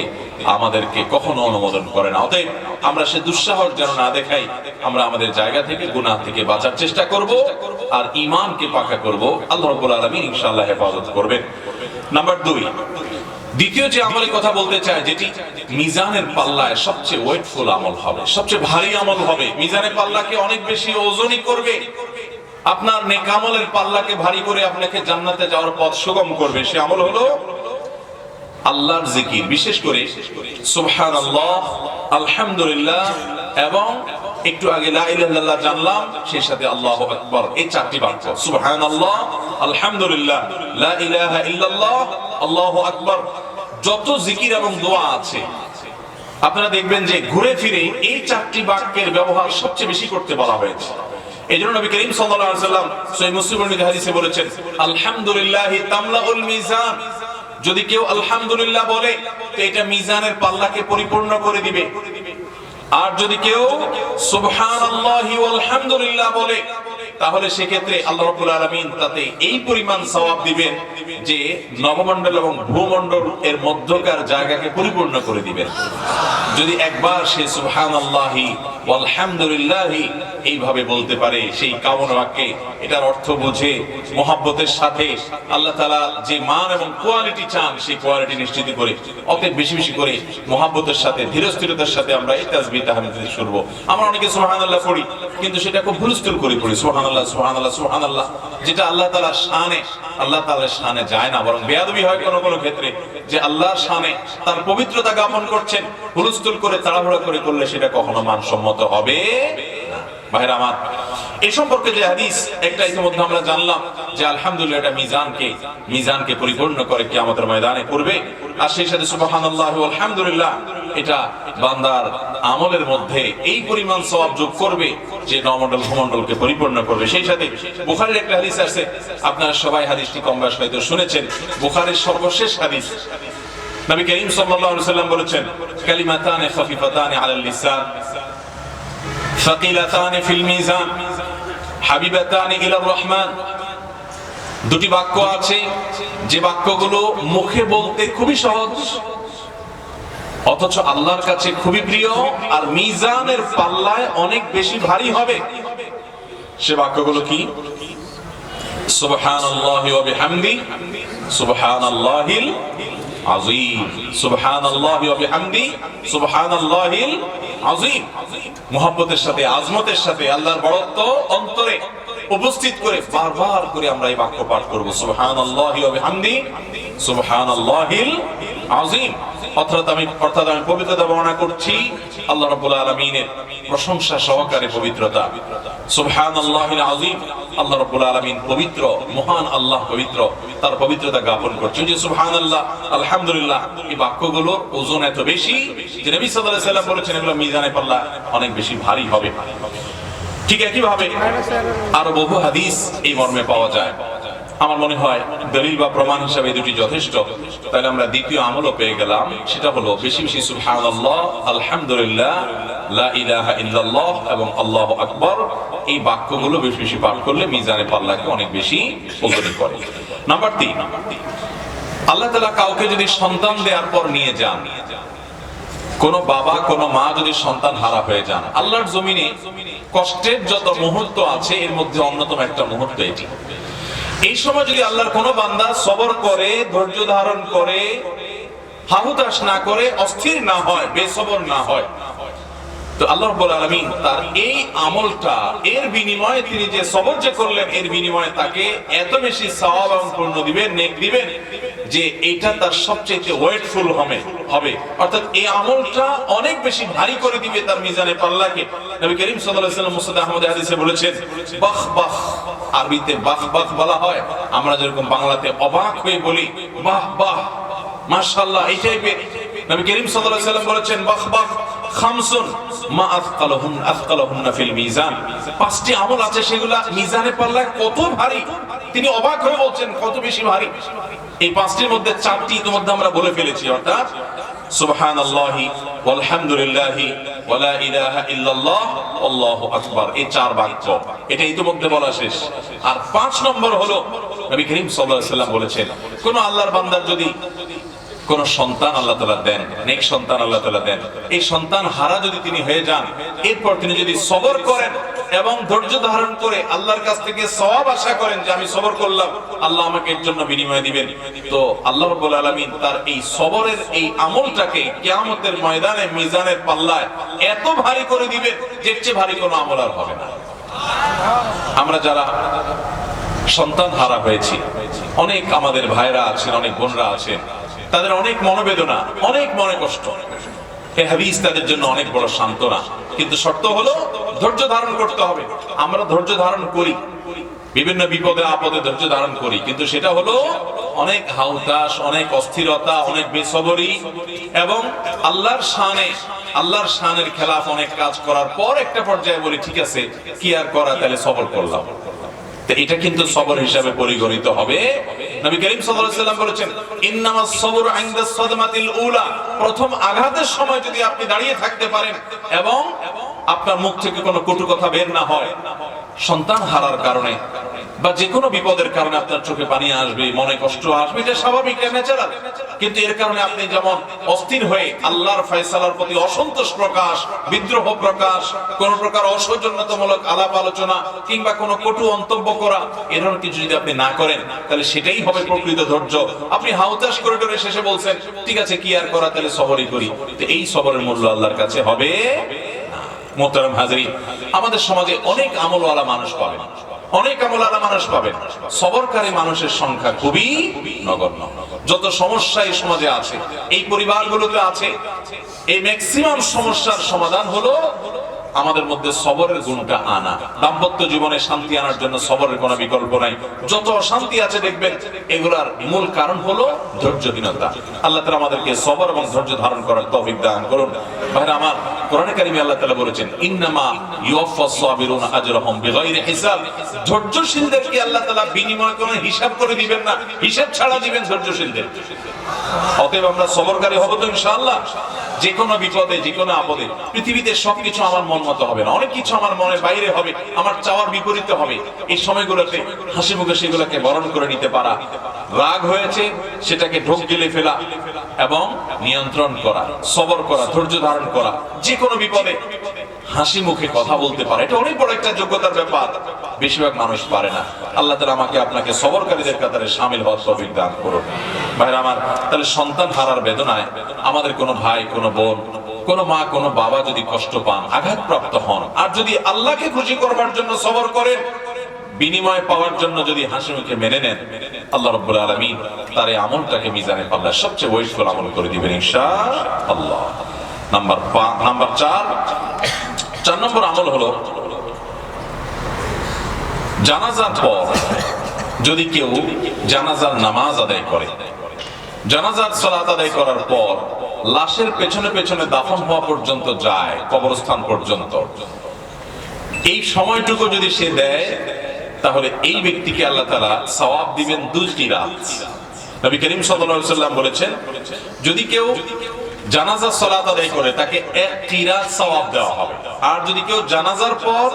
আমাদেরকে কখনো অনুমোদন করে না। অতএব আমরা সে দুঃসাহস যেন না দেখাই, আমরা আমাদের জায়গা থেকে গুনাহ থেকে বাঁচার চেষ্টা করব আর ঈমানকে পাকা করব। আল্লাহ রাব্বুল আলামিন ইনশাআল্লাহ হেফাজত করবেন। নাম্বার 2, দ্বিতীয় যে আমলের কথা বলতে চাই, যেটি মিজানের পাল্লায় সবচেয়ে ওয়েটফুল আমল হবে, সবচেয়ে ভারী আমল হবে, মিজানের পাল্লাকে অনেক বেশি ওজনই করবে, আপনার নেক আমলের পাল্লাকে ভারী করে আপনাকে জান্নাতে যাওয়ার পথ সুগম করবে, সে আমল হলো আল্লাহর জিকির। বিশেষ করে সুবহানাল্লাহ, আলহামদুলিল্লাহ এবং একটু আগে লা ইলাহা ইল্লাল্লাহ জানলাম, সেই সাথে আল্লাহু আকবার, এই চারটি বাক্য সুবহানাল্লাহ, আলহামদুলিল্লাহ, লা ইলাহা ইল্লাল্লাহ, আল্লাহু আকবার। যত জিকির এবং দোয়া আছে আপনারা দেখবেন যে ঘুরে ফিরে এই চারটি বাক্যের ব্যবহার সবচেয়ে বেশি করতে বলা হয়েছে। এজন্য নবী করিম সাল্লাল্লাহু আলাইহি ওয়াসাল্লাম সহিহ মুসলিমের হাদিসে বলেছেন, আলহামদুলিল্লাহি তামলাউল মিজান। যদি কেউ আলহামদুলিল্লাহ বলে তো এটা মিজানের পাল্লাকে পরিপূর্ণ করে দিবে। আর যদি কেউ সুবহানাল্লাহি ওয়াল হামদুলিল্লাহ বলে তাহলে সেক্ষেত্রে আল্লাহ রাব্বুল আলামিন তাতে এই পরিমাণ সওয়াব দিবেন যে নবমণ্ডল এবং ভূমণ্ডল এর মধ্যকার জায়গাকে পরিপূর্ণ করে দিবেন। যদি একবার সে সুবহানাল্লাহি ওয়াল হামদুলিল্লাহি এইভাবে বলতে পারে, সেই কামনা বাক্যে এটার অর্থ বুঝে মহব্বতের সাথে আল্লাহ তাআলা যে মান এবং কোয়ালিটি চান সেই কোয়ালিটি নিশ্চিত করে, অতএব বেশি বেশি করে মহব্বতের সাথে ধীরস্থিরতার সাথে আমরা এই তাসবিহ তাহমিদ শুনবো। আমরা অনেকে সুবহানাল্লাহ পড়ি কিন্তু সেটা খুব হুলস্থুল করে পড়ি, সুবহানাল্লাহ সুবহানাল্লাহ সুবহানাল্লাহ, যেটা আল্লাহ তাআলার শানে, আল্লাহ তাআলার শানে যায় না, বরং বেয়াদবি হয় কোন কোন ক্ষেত্রে, যে আল্লাহর শানে তার পবিত্রতা জ্ঞাপন করছেন, হুলস্থুল করে তাড়াহুড়া করে করলে সেটা কখনো মানসম্মত হবে না। ভাইরা আমার, এই সম্পর্কে যে হাদিস একটা ইতিমধ্যে আমরা জানলাম যে আলহামদুলিল্লাহ এটা মিজানকে পরিপূর্ণ করে কিয়ামতের ময়দানে করবে। আর সেই সাথে সুবহানাল্লাহি ওয়াল হামদুলিল্লাহ এটা বান্দার আমলের মধ্যে এই পরিমাণ সওয়াব যোগ করবে যে নবমণ্ডল ভূমণ্ডলকে পরিপূর্ণ করবে। সেই সাথে বুখারীর একটা হাদিস আছে, আপনারা সবাই হাদিসটি কম বেশি হয়তো শুনেছেন, বুখারীর সর্বশেষ হাদিস। নবী করিম সাল্লাল্লাহু আলাইহি ওয়াসাল্লাম বলেছেন, কালিমাতানি খাফিফাতানি আলাল লিসান সাকিলাতানি ফিল মিজান হাবিবাতানি ইলার রহমান। দুটি বাক্য আছে যে বাক্যগুলো মুখে বলতে খুবই সহজ অথচ আল্লাহর কাছে খুবই প্রিয় আর মিজানের পাল্লায় অনেক বেশি ভারী হবে। সে বাক্যগুলো কি? সুবহানাল্লাহি ওয়া বিহামদি সুবহানাল্লাহিল আযীম, সুবহানাল্লাহি ওয়া বিহামদি সুবহানাল্লাহিল আযীম। মুহাব্বতের সাথে, আজমতের সাথে, আল্লাহর বড়ত্ব অন্তরে উপস্থিত করে বারবার করে আমরা এই বাক্য পাঠ করব, সুবহানাল্লাহি ওয়া বিহামদি সুবহানাল্লাহিল আযীম। অর্থাৎ আমি পবিত্রতা বর্ণনা করছি আল্লাহ রাব্বুল আলামিনের প্রশংসা সহকারে পবিত্রতা। সুবহানাল্লাহিল আযীম, আল্লাহ রাব্বুল আলামিন পবিত্র, মহান আল্লাহ পবিত্র, তার পবিত্রতা জ্ঞাপন করছে। যে সুবহানাল্লাহ, আলহামদুলিল্লাহ, এই বাক্যগুলোর ওজন এত বেশি যে নবী সাল্লাল্লাহু আলাইহি ওয়াসাল্লাম বলেছেন এগুলো মিজানে পাল্লা অনেক বেশি ভারী হবে। ঠিক একই ভাবে আরো বহু হাদিস এই মর্মে পাওয়া যায়। আমার মনে হয় দলিল বা প্রমাণ হিসাবে দুটি যথেষ্ট। তাহলে আমরা দ্বিতীয় আমলও পেয়ে গেলাম, সেটা হলো বেশি বেশি সুবহানাল্লাহ, আলহামদুলিল্লাহ, লা ইলাহা ইল্লাল্লাহ এবং আল্লাহু আকবার, এই বাক্যগুলো বেশি বেশি পাঠ করলে মিজানে পাল্লাকে অনেক বেশি ওজনী করে। নাম্বার 3, আল্লাহ তাআলা কাউকে যদি সন্তান দেওয়ার পর নিয়ে যান, কোন বাবা কোন মা যদি সন্তান হারা হয়ে যান, আল্লাহর জমিনে কষ্টের যত মুহূর্ত আছে এর মধ্যে অন্যতম একটা মুহূর্ত এটি। এই সময় যদি আল্লাহর কোন বান্দা সবর করে, ধৈর্য ধারণ করে, হাহুতাশ না করে, অস্থির না হয়, বেসবর না হয়, তো আল্লাহ রাব্বুল আলামিন তার এই আমলটা এর বিনিময়ে তিনি যে সবর যে করলেন এর বিনিময়ে তাকে এত বেশি সওয়াব এবং পুণ্য দিবেন, নেক দিবেন যে এটা তার সবচেয়ে ওয়েটফুল হবে। অর্থাৎ এই আমলটা অনেক বেশি ভারী করে দিবে তার মিজানে পাল্লাকে। নবী করিম সাল্লাল্লাহু আলাইহি ওয়াসাল্লাম মুসনাদ আহমদ হাদিসে বলেছেন, বাহ বাহ, আরবিতে বাহ বাহ বলা হয়, আমরা যেরকম বাংলাতে অবাক হয়ে বলি বাহ বাহ, মাশাআল্লাহ, এই টাইপের। নবী করিম সাল্লাল্লাহু আলাইহি ওয়াসাল্লাম বলেছেন, বাহ বাহ খামসুন মা আথকালাহুন্না ফিল মিজান, 5টি আমল আছে সেগুলা মিজানে পাল্লায় কত ভারী, তিনি অবাক হয়ে বলছেন কত বেশি ভারী। এই 5টির মধ্যে 4টি ইতিমধ্যে আমরা বলে ফেলেছি, অর্থাৎ সুবহানাল্লাহি ওয়াল হামদুলিল্লাহি ওয়া লা ইলাহা ইল্লাল্লাহ আল্লাহু আকবার, এই 4 বাক্য এটা ইতিমধ্যে বলা শেষ। আর 5 নম্বর হলো নবী করিম সাল্লাল্লাহু আলাইহি ওয়াসাল্লাম বলেছেন, কোন আল্লাহর বান্দার যদি কোন সন্তান আল্লাহ তাআলা দেন, নেক সন্তান আল্লাহ তাআলা দেন, এই সন্তান হারা যদি তিনি হয়ে যান, এরপর তিনি যদি সবর করেন এবং ধৈর্য ধারণ করে আল্লাহর কাছ থেকে সওয়াব আশা করেন যে আমি সবর করলাম, আল্লাহ আমাকে এর জন্য বিনিময় দিবেন, তো আল্লাহ রাব্বুল আলামিন তার এই সবরের এই আমলটাকে কিয়ামতের ময়দানে মিজানের পাল্লায় এত ভারী করে দিবেন যে এর চেয়ে ভারী কোনো আমল আর হবে না। আমরা যারা সন্তান হারা হয়েছি, অনেক আমাদের ভাইরা আছেন, অনেক বোনরা আছেন, তাদের অনেক মনোবেদনা, অনেক মনে কষ্ট। এই হাদিস তাদের জন্য অনেক বড় সান্ত্বনা, কিন্তু শর্ত হলো ধৈর্য ধারণ করতে হবে। আমরা ধৈর্য ধারণ করি, বিভিন্ন বিপদে আপদে ধৈর্য ধারণ করি, কিন্তু সেটা হলো অনেক হাউতাস, অনেক অস্থিরতা, অনেক বেসবরি এবং আল্লাহর শানের খেলাফ অনেক কাজ করার পর একটা পর্যায়ে বলি ঠিক আছে কি আর করা, তাহলে সবর করলাম। তো এটা কিন্তু সবর হিসাবে পরিগণিত হবে। নবী করিম সাল্লাল্লাহু আলাইহি ওয়াসাল্লাম বলেছেন ইন্নামাস সাবরু ইনদাস সাদমাতিল উলা, প্রথম আঘাতের সময় যদি আপনি দাঁড়িয়ে থাকতে পারেন এবং আপনার মুখ থেকে কোনো কটু কথা বের না হয়, সন্তান হারার কারণে বা যে কোনো বিপদের কারণে আপনার চোখে পানি আসবে, মনে কষ্ট আসবে, এটা স্বাভাবিক, এটা ন্যাচারাল। কিন্তু এর কারণে আপনি যেমন অস্থির হয়ে আল্লাহর ফয়সালার প্রতি অসন্তোষ প্রকাশ, বিদ্রোহ প্রকাশ, কোন প্রকার অসৌজন্যতামূলক আলাপ আলোচনা কিংবা কোনো কটু মন্তব্য করা, এ ধরনের কিছু যদি আপনি না করেন, তাহলে সেটাই হবে প্রকৃত ধৈর্য। আপনি হাউতাশ করে টরে শেষে বলছেন ঠিক আছে কি আর করা, তাহলে সবরই করি, তো এই সবরের মূল্য আল্লাহর কাছে হবে। মোহতারাম হাজরিন, আমাদের সমাজে অনেক আমলওয়ালা মানুষ পাবেন, অনেক আমলওয়ালা মানুষ পাবেন, সবরকারী মানুষের সংখ্যা খুবই নগণ্য। যত সমস্যা এই সমাজে আছে, এই পরিবারগুলোতে আছে, এই ম্যাক্সিমাম সমস্যার সমাধান হলো আমাদের মধ্যে সবরের গুণটা আনা। দাম্পত্য জীবনে শান্তি আনার জন্য সবরের কোনো বিকল্প নাই। যত অশান্তি আছে দেখবেন এগুলার মূল কারণ হলো ধৈর্যহীনতা। আল্লাহ তাআলা আমাদেরকে সবর এবং ধৈর্য ধারণ করার তৌফিক দান করুন। ভাইরা আমার, কোরআনে কারিমে আল্লাহ তাআলা বলেছেন ইন্নামা ইউওয়াফাস সাবিরুনা আজরাহুম বিগাইরি হিসাব, ধৈর্যশীলদেরকে আল্লাহ তাআলা বিনিময় কোনো হিসাব করে দিবেন না, হিসাব ছাড়া দিবেন ধৈর্যশীলদের। অতএব আমরা সবরকারী হব তো ইনশাআল্লাহ। যে কোনো বিপদে, যে কোনো আপদে, পৃথিবীতে সবকিছু আমার মন মতো হবে না, অনেক কিছু আমার মনের বাইরে হবে, আমার চাওয়ার বিপরীতে হবে। এই সময়গুলোতে হাসি মুখে সেগুলোকে বরণ করে নিতে পারা, রাগ হয়েছে সেটাকে ঢোক গিলে ফেলা এবং নিয়ন্ত্রণ করা, সবর করা, ধৈর্য ধারণ করা, যে কোনো বিপদে হাসি মুখে কথা বলতে পারে, এটা অনেক বড় একটা যোগ্যতার ব্যাপার। বেশিরভাগ মানুষ পারে না। আল্লাহ তাআলা আমাকে আপনাকে সবরকারীদের কাতারে শামিল হওয়ার তৌফিক দান করুন। ভাইরা আমার, তাহলে সন্তান হারার বেদনায় আমাদের কোনো ভাই, কোনো বোন, কোনো মা, কোনো বাবা যদি কষ্ট পান, আঘাতপ্রাপ্ত হন, আর যদি আল্লাহকে খুশি করবার জন্য সবর করেন, বিনিময় পাওয়ার জন্য যদি হাসি মুখে মেনে নেন, আল্লাহ রাব্বুল আলামিন তার এই আমলটাকে মিজানে পাল্লায় সবচেয়ে ওয়েটফুল আমল করে দিবেন ইনশাআল্লাহ। নাম্বার 4 নম্বর আমল হলো জানাজার পর যদি কেউ জানাজার নামাজ আদায় করে, জানাজার সালাত আদায় করার পর লাশের পেছনে পেছনে দাফন হওয়া পর্যন্ত যায়, কবরস্থান পর্যন্ত, এই সময়টুকু যদি সে দেয়, তাহলে এই ব্যক্তিকে আল্লাহ তাআলা সওয়াব দিবেন 2 কিরাত। নবী করিম সাল্লাল্লাহু আলাইহি ওয়াসাল্লাম বলেছেন যদি কেউ জানাজার সালাত আদায় করে তাকে 1 কিরাত সওয়াব দেওয়া হবে। আর যদি কেউ জানাজার পর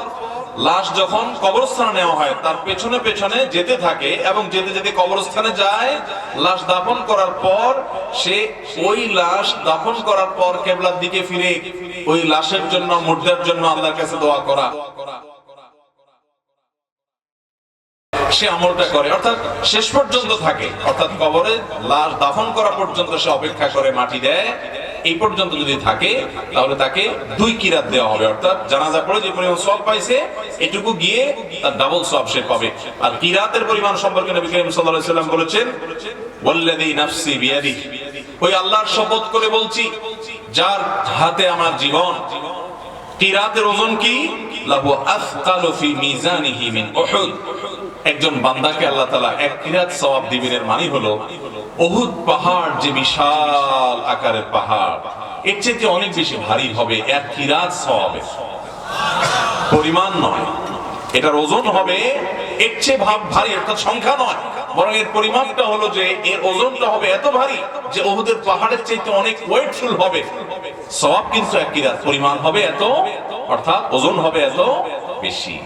লাশ যখন কবরস্থানে নেওয়া হয় তার পেছনে পেছনে যেতে থাকে এবং যেতে যেতে কবরস্থানে যায়, লাশ দাফন করার পর সে ওই লাশ দাফন করার পর কিবলার দিকে ফিরে ওই লাশের জন্য, মুর্দার জন্য আল্লাহর কাছে দোয়া করা, সে আমলটা করে, অর্থাৎ শেষ পর্যন্ত থাকে, অর্থাৎ কবরে লাশ দাফন করা পর্যন্ত সে অপেক্ষা করে, মাটি দেয়, এই পর্যন্ত যদি থাকে তাহলে তাকে 2 কিরাত দেওয়া হবে। অর্থাৎ জানাজা পড়ে যে পরিমাণ সওয়াব পাইছে এটুকু গিয়ে তার ডাবল সওয়াব সে পাবে। আর কিরাতের পরিমাণ সম্পর্কে নবী করিম সাল্লাল্লাহু আলাইহি ওয়াসাল্লাম বলেছেন ওয়াল্লাযী নাফসি বিয়াদিহি, ওই আল্লাহর শপথ করে বলছি যার হাতে আমার জীবন, কিরাতের ওজন কি? লাহু আথকালু ফি মিজানিহি মিন উহুদ, একজন বান্দাকে আল্লাহ তাআলা 1 কিরাত সওয়াব দিবেন। এর মানে হলো উহুদ পাহাড় যে বিশাল আকারের পাহাড়, এর চেয়ে অনেক বেশি ভারী হবে 1 কিরাত সওয়াবের পরিমাণ নয়, এটার ওজন হবে এর চেয়ে ভারী, অর্থাৎ সংখ্যা নয়, বরং এর পরিমাণটা হলো যে এর ওজনটা হবে এত ভারী যে উহুদের পাহাড়ের চেয়ে অনেক ওয়েটফুল হবে। সওয়াব কিন্তু 1 কিরাত, পরিমাণ হবে এত, অর্থাৎ ওজন হবে এত বেশি।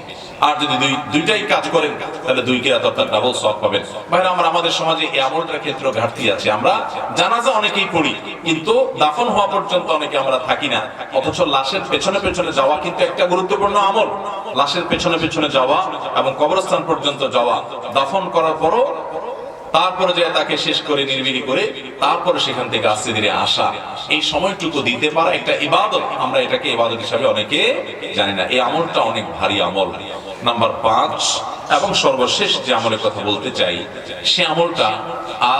আর যদি দুইটাই কাজ করেন তাহলে 2 কিরাত অর্থাৎ ডাবল সওয়াব পাবেন। ভাইরা আমরা, আমাদের সমাজে এই আমলটার ক্ষেত্রে ঘাটতি আছে। আমরা জানাজা অনেকেই পড়ি কিন্তু দাফন হওয়া পর্যন্ত অনেকে আমরা থাকি না, অথচ লাশের পেছনে পেছনে যাওয়া কিন্তু একটা গুরুত্বপূর্ণ আমল। লাশের পেছনে পেছনে যাওয়া এবং কবরস্থান পর্যন্ত যাওয়া, দাফন করার পরও তারপরে যে তাকে শেষ করে নির্বিলি করে তারপরে সেখান থেকে আস্তে ধীরে আসা, এই সময়টুকু দিতে পারা একটা ইবাদত। আমরা এটাকে ইবাদত হিসাবে অনেকে জানি না। এই আমলটা অনেক ভারী আমল। নাম্বার 5 এবং সর্বশেষ যে আমলের কথা বলতে চাই, সে আমলটা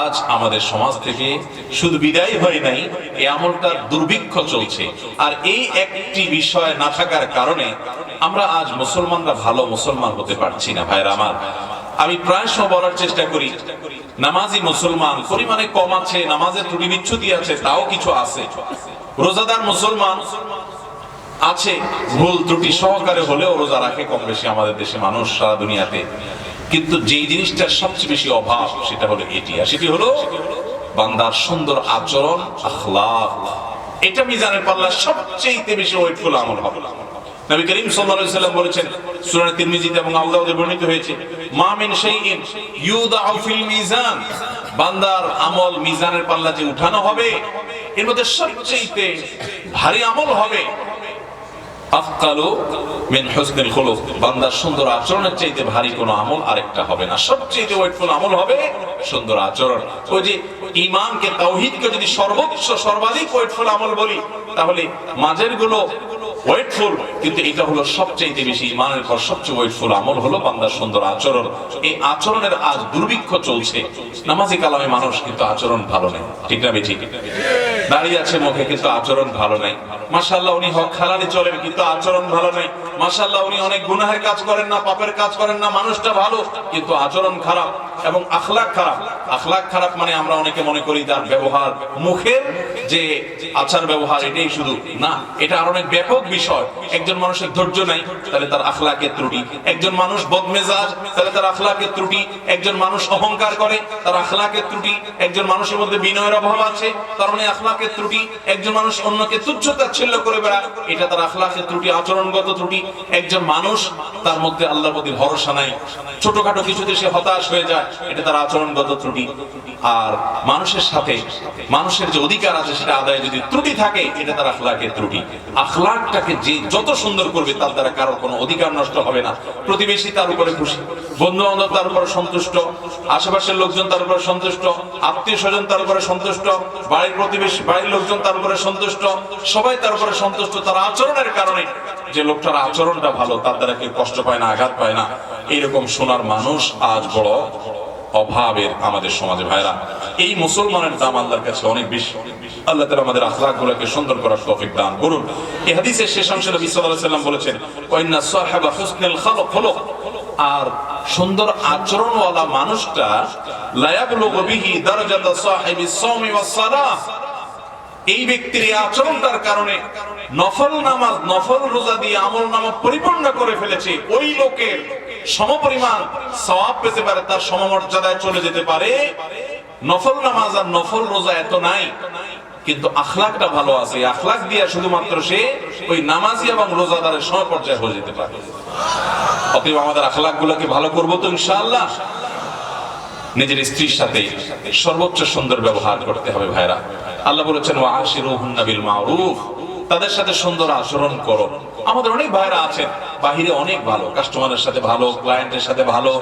আজ আমাদের সমাজ থেকে শুধু বিদায় হয় নাই, এই আমলটার দুর্ভিক্ষ চলছে। আর এই একটি বিষয় না থাকার কারণে আমরা আজ মুসলমানরা ভালো মুসলমান হতে পারছি না ভাইরা আমার। আমি প্রায় সময় বলার চেষ্টা করি, নামাজি মুসলমান পরিমাণে কম আছে, নামাজের ত্রুটি বিচ্ছুতি আছে, তাও কিছু আছে। রোজাদার মুসলমান আছে, ভুল ত্রুটি সহকারে হলেও রোজা রাখে কম বেশি আমাদের দেশে মানুষ, সারা দুনিয়াতে। কিন্তু যেই জিনিসটার সবচেয়ে বেশি অভাব সেটা হলো এটি, আর সেটি হলো বান্দার সুন্দর আচরণ, আখলাক। এটা মিজানের পাল্লা সবচেয়ে বেশি ওয়েটফুল আমল হবে। নবী করিম সাল্লাল্লাহু আলাইহি ওয়াসাল্লাম বলেছেন, সূরা তিরমিজিতে এবং আবু দাউদে বর্ণিত হয়েছে, মা মিন শাইইন ইউদাউ ফিল মিজান, বান্দার আমল মিজানের পাল্লা যে উঠানো হবে এর মধ্যে সবচেয়ে ভারী আমল হবে আফকালু মিন হুসনিল খুলুক, বান্দার সুন্দর আচরণের চাইতে ভারী কোনো আমল আরেকটা হবে না। সবচেয়ে ওয়েটফুল আমল হবে সুন্দর আচরণ। ওই যে ঈমানকে, তাওহীদকে যদি সর্বোচ্চ সর্বাধিক ওয়েটফুল আমল বলি, তাহলে মাঝের গুলো ওয়েটফুল, কিন্তু এটা হলো সবচেয়ে বেশি ঈমানের পর সবচেয়ে ওয়েটফুল আমল হলো বান্দার সুন্দর আচরণ। এই আচরণের আজ দুর্ভিক্ষ চলছে। নামাজি কালামে মানুষ কিন্তু আচরণ ভালো নেই, ঠিক না বেঠিক? দাঁড়িয়ে আছে মুখে কিন্তু আচরণ ভালো নাই। মাশাআল্লাহ উনি হক হালালি চলেন কিন্তু আচরণ ভালো নাই। মাশাআল্লাহ উনি অনেক গুনাহের কাজ করেন না, পাপের কাজ করেন না, মানুষটা ভালো কিন্তু আচরণ খারাপ এবং আখলাক খারাপ। আখলাক খারাপ মানে আমরা অনেকে মনে করি তার ব্যবহার, মুখের যে আচার ব্যবহার এটাই শুধু না, এটা আর অনেক ব্যাপক বিষয়। একজন মানুষের ধৈর্য নাই, তাহলে তার আখলাকের ত্রুটি। একজন মানুষ বদমেজাজ, তাহলে তার আখলাকের ত্রুটি। একজন মানুষ অহংকার করে, তার আখলাকের ত্রুটি। একজন মানুষের মধ্যে বিনয়ের অভাব আছে, তার মানে আখলাকের ত্রুটি। একজন মানুষ অন্যকে তুচ্ছ তাচ্ছিল্য করে বেড়ায়, এটা তার আখলাকের ত্রুটি, আচরণগত ত্রুটি। একজন মানুষ তার মধ্যে আল্লাহর প্রতি ভরসা নাই, ছোটখাটো কিছুতে সে হতাশ হয়ে যায়, এটা তার আচরণগত ত্রুটি। আর মানুষের সাথে মানুষের যে অধিকার আছে সেটা আদায় যদি ত্রুটি থাকে, এটা তার আখলাকের ত্রুটি। আখলাকটাকে যে যত সুন্দর করবে তার দ্বারা কারোর কোনো অধিকার নষ্ট হবে না। প্রতিবেশী তার উপরে খুশি, বন্ধু বান্ধব তার উপরে সন্তুষ্ট, আশেপাশের লোকজন তার উপরে সন্তুষ্ট, আত্মীয় স্বজন তার উপরে সন্তুষ্ট, বাড়ির প্রতিবেশী, বাড়ির লোকজন তার উপরে সন্তুষ্ট, সবাই তার উপরে সন্তুষ্ট তার আচরণের কারণে। যে লোকটার আচরণটা ভালো, তার দ্বারা কেউ কষ্ট পায় না, আঘাত পায় না, এইরকম শোনার মানুষ আজ বড় অভাবের আমাদের সমাজে। ভাইরা, এই মুসলমানের দাম আল্লাহর কাছে অনেক বেশি। আল্লাহ তাআলা আমাদের আখলাকগুলোকে সুন্দর করার তৌফিক দান করুন। এই হাদিসের শেষ অংশে নবী সাল্লাল্লাহু আলাইহি ওয়াসাল্লাম বলেছেন, ওয়াইন্না সাহাবা হুসনুল খুলুক, আর সুন্দর আচরণওয়ালা মানুষটা লা ইয়াবলুগু বিহি দারাজাতা সাহিবিস সাওমি ওয়াস সালাহ, এই ব্যক্তির আচরণটার কারণে নফল নামাজ, নফল রোজা দিয়ে আমল নামা পরিপূর্ণ করে ফেলেছে, ওই লোকের সমপরিমাণ সওয়াব পেতে পারে, তার সমমর্যাদায় চলে যেতে পারে। নফল নামাজ আর নফল রোজা এত নাই, কিন্তু আখলাকটা ভালো আছে, আখলাক দিয়ে শুধুমাত্র সে ওই নামাজি এবং রোজাদারের সমপর্যায়ে হয়ে যেতে পারে। অতএব আমাদের আখলাকগুলোকে ভালো করবো তো ইনশাআল্লাহ। নিজের স্ত্রীর সাথে সর্বোচ্চ সুন্দর ব্যবহার করতে হবে ভাইরা। আল্লাহ বলেছেন ওয়াশিরুহুন্না বিল মারুফ, তাদের সাথে সুন্দর আচরণ করো। আমাদের অনেক ভাইরা আছেন বাহিরে অনেক ভালো, কাস্টমারের সাথে ভালো, ক্লায়েন্টের সাথে ভালো,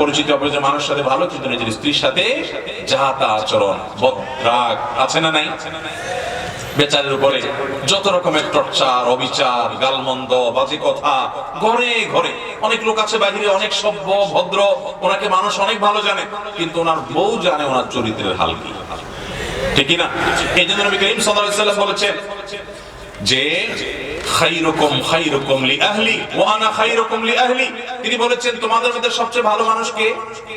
পরিচিত অপরিচিত মানুষের সাথে ভালো, কিন্তু নিজের স্ত্রীর সাথে যা তা আচরণ, বদরাগ আছে না নাই? বেচারের উপরে যত রকমের টর্চার, অবিচার, গালমন্দ, বাজে কথা, ঘরে ঘরে। অনেক লোক আছে বাহিরে অনেক সভ্য ভদ্র, ওনাকে মানুষ অনেক ভালো জানে, কিন্তু ওনার বউ জানে ওনার চরিত্রের হাল কি, ঠিক না? এই জন্য নবী করিম সাল্লাল্লাহু আলাইহি ওয়াসাল্লাম বলেছেন যে খায়রুকুম খায়রুকুম লিআহলি ওয়া আনা খায়রুকুম লিআহলি। তিনি বলেছেন তোমাদের মধ্যে সবচেয়ে ভালো মানুষ কে?